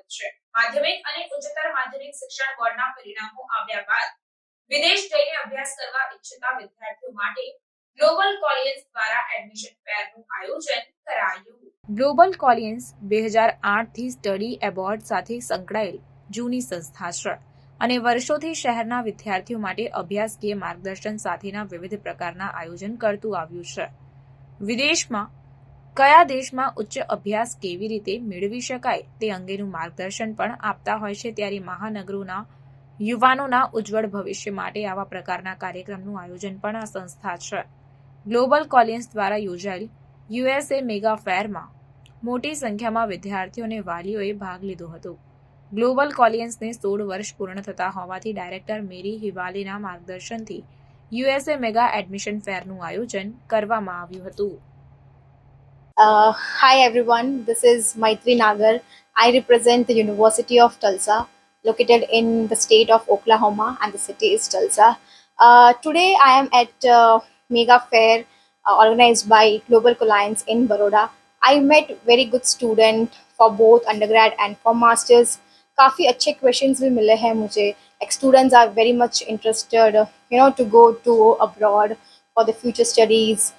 સ્વાગત છે। માધ્યમિક અને ઉચ્ચતર માધ્યમિક શિક્ષણ બોર્ડના પરિણામો આવ્યા બાદ વિદેશ જઈને અભ્યાસ કરવા ઈચ્છતા વિદ્યાર્થીઓ માટે ગ્લોબલ કોલિયન્સ દ્વારા એડમિશન ફેરનું આયોજન કરાયું। ગ્લોબલ કોલિયન્સ 2008 થી સ્ટડી એબોર્ડ સાથે સંકળાયેલ જૂની સંસ્થા છે અને વર્ષોથી શહેરના વિદ્યાર્થીઓ માટે અભ્યાસકીય માર્ગદર્શન સાથેના વિવિધ પ્રકારના આયોજન કરતું આવ્યું છે। વિદેશમાં કયા દેશમાં ઉચ્ચ અભ્યાસ કેવી રીતે મેળવી શકાય તે અંગેનું માર્ગદર્શન પણ આપતા હોય છે। ત્યારે મહાનગરોના યુવાનોના ઉજ્જવળ ભવિષ્ય માટે આવા પ્રકારના કાર્યક્રમનું આયોજન પણ આ સંસ્થા છે। ગ્લોબલ કોલિયન્સ દ્વારા યોજાયેલ યુએસએ મેગા ફેરમાં મોટી સંખ્યામાં વિદ્યાર્થીઓ અને વાલીઓએ ભાગ લીધો હતો। ગ્લોબલ કોલિયન્સને 16 વર્ષ પૂર્ણ થતા હોવાથી ડાયરેક્ટર મેરી હિવાલેના માર્ગદર્શનથી યુએસએ મેગા એડમિશન ફેરનું આયોજન કરવામાં આવ્યું હતું। Hi everyone, this is Maitri Nagar. I represent the University of Tulsa, located in the state of Oklahoma, and the city is Tulsa. Today I am at Mega Fair organized by Global Alliance in Baroda. I met very good student for both undergrad and for masters. काफ़ी अच्छे questions भी मिले हैं मुझे। Like students are very much interested, to go to abroad for the future studies.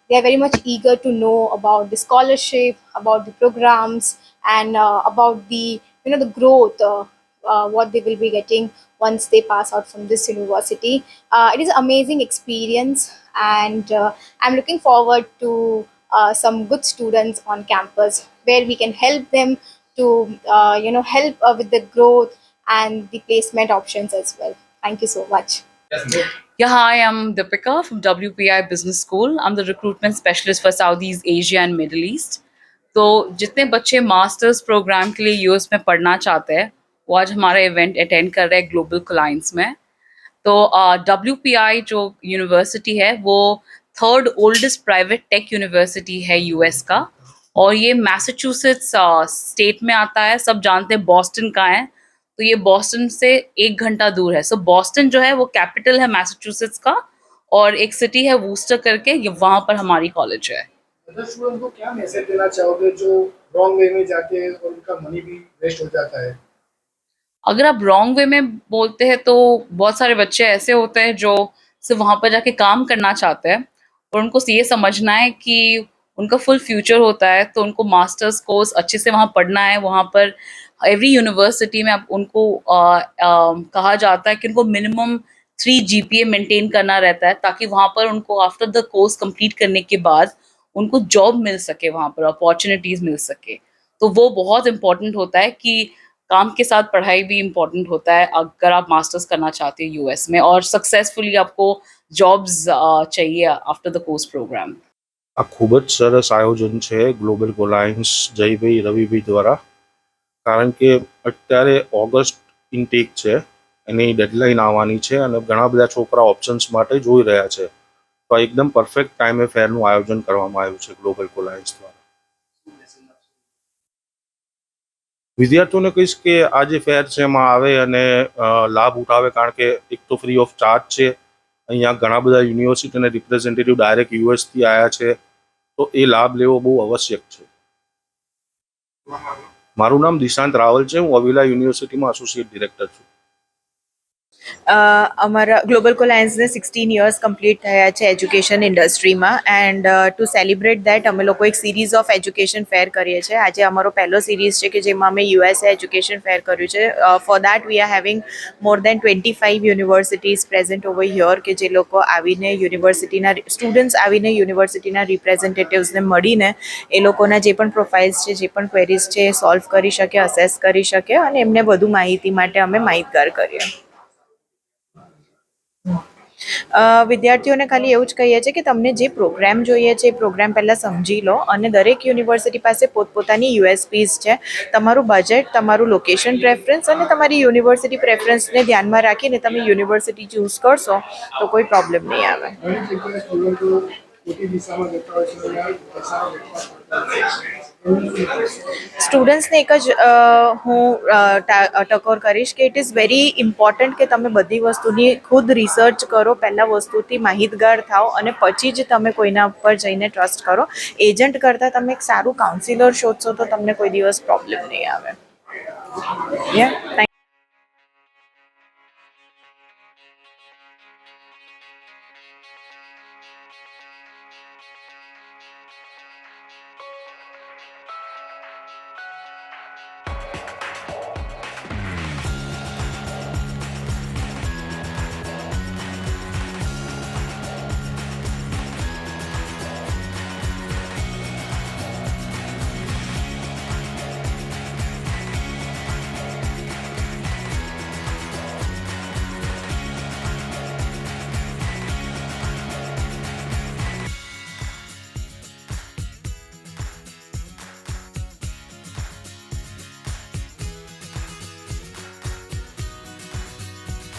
They are very much eager to know about the scholarship, about the programs, and about the the growth, what they will be getting once they pass out from this university. It is an amazing experience, and I'm looking forward to some good students on campus where we can help them to help with the growth and the placement options as well. Thank you so much. Yeah, hi, I'm Deepika from WPI Business School. I'm the recruitment specialist for Southeast Asia and Middle East. तो जितने बच्चे masters programme के लिए US में पढ़ना चाहते हैं वो आज हमारा इवेंट अटेंड कर रहे हैं ग्लोबल कोलाइंस में। तो WPI जो यूनिवर्सिटी है वो third oldest private tech university है यूएस का, और ये मैसाचुसेट्स स्टेट में आता है। सब जानते हैं बॉस्टन कहाँ है, तो ये बॉस्टन से 1 घंटा दूर है। सो बॉस्टन जो है वो कैपिटल है मैसाचुसेट्स का, और एक सिटी है वूस्टर करके, ये वहाँ पर हमारी कॉलेज है। स्टूडेंट को क्या मैसेज देना चाहोगे जो रॉन्ग वे में जाते हैं और उनका मनी भी वेस्ट हो जाता है? अगर आप रॉन्ग वे में बोलते हैं तो बहुत सारे बच्चे ऐसे होते हैं जो सिर्फ वहाँ पर जाके काम करना चाहते हैं, और उनको ये समझना है कि उनका फुल फ्यूचर होता है, तो उनको मास्टर्स कोर्स अच्छे से वहाँ पढ़ना है। वहाँ पर एवरी यूनिवर्सिटी में उनको कहा जाता है कि उनको मिनिमम 3 GPA मेंटेन करना रहता है, ताकि वहाँ पर उनको आफ्टर द कोर्स कंप्लीट करने के बाद उनको जॉब मिल सके, वहाँ पर अपॉर्चुनिटीज़ मिल सके। तो वो बहुत इम्पोर्टेंट होता है कि काम के साथ पढ़ाई भी इम्पोर्टेंट होता है अगर आप मास्टर्स करना चाहते हैं यूएस में, और सक्सेसफुली आपको जॉब्स चाहिए आफ्टर द कोर्स प्रोग्राम। આ ખૂબ જ સરસ આયોજન છે ગ્લોબલ કોલાયન્સ જયભાઈ રવિભાઈ દ્વારા, કારણ કે અત્યારે ઓગસ્ટ ઇન્ટેક છે, એની ડેડલાઇન આવવાની છે અને ઘણા બધા છોકરા ઓપ્શન્સ માટે જોઈ રહ્યા છે, તો એકદમ પરફેક્ટ ટાઈમે ફેરનું આયોજન કરવામાં આવ્યું છે ગ્લોબલ કોલાયન્સ દ્વારા। વિદ્યાર્થીઓને કહીશ કે આ જે ફેર છે એમાં આવે અને લાભ ઉઠાવે, કારણ કે એક તો ફ્રી ઓફ ચાર્જ છે। અહીંયા ઘણા બધા યુનિવર્સિટીના રિપ્રેઝેન્ટેટિવ ડાયરેક્ટ યુએસથી આવ્યા છે, તો એ લાભ લેવો બહુ આવશ્યક છે। મારું નામ દિશાંત રાવલ છે, હું અવિલા યુનિવર્સિટીમાં એસોસિએટ ડિરેક્ટર છું। અમારા ગ્લોબલ કોલાયન્સને 16 યર્સ કમ્પ્લીટ થયા છે એજ્યુકેશન ઇન્ડસ્ટ્રીમાં, એન્ડ ટુ સેલિબ્રેટ દેટ અમે લોકો એક સિરીઝ ઓફ એજ્યુકેશન ફેર કરીએ છીએ। આજે અમારો પહેલો સિરીઝ છે કે જેમાં અમે યુએસએ એજ્યુકેશન ફેર કર્યું છે। For that we are having more than 25 universities present over here, કે જે લોકો આવીને યુનિવર્સિટીના સ્ટુડન્ટ્સ આવીને યુનિવર્સિટીના રિપ્રેઝેન્ટેટિવ્સને મળીને એ લોકોના જે પણ પ્રોફાઇલ્સ છે, જે પણ ક્વેરીઝ છે એ સોલ્વ કરી શકે, અસેસ કરી શકે, અને એમને વધુ માહિતી માટે અમે માહિતગાર કરીએ। વિદ્યાર્થીઓને ખાલી એવું જ કહીએ છીએ કે તમને જે પ્રોગ્રામ જોઈએ છે એ પ્રોગ્રામ પહેલાં સમજી લો, અને દરેક યુનિવર્સિટી પાસે પોતપોતાની USPs છે। તમારું બજેટ, તમારું લોકેશન પ્રેફરન્સ અને તમારી યુનિવર્સિટી પ્રેફરન્સને ધ્યાનમાં રાખીને તમે યુનિવર્સિટી ચૂઝ કરશો તો કોઈ પ્રોબ્લેમ નહીં આવે। સ્ટુડન્ટ્સને એક જ હું ટકોર કરીશ કે ઇટ ઇઝ વેરી ઇમ્પોર્ટન્ટ કે તમે બધી વસ્તુની ખુદ રિસર્ચ કરો, પહેલાં વસ્તુથી માહિતગાર થાઓ અને પછી જ તમે કોઈના ઉપર જઈને ટ્રસ્ટ કરો। એજન્ટ કરતાં તમે એક સારું કાઉન્સિલર શોધશો તો તમને કોઈ દિવસ પ્રોબ્લેમ નહીં આવે। Yeah thank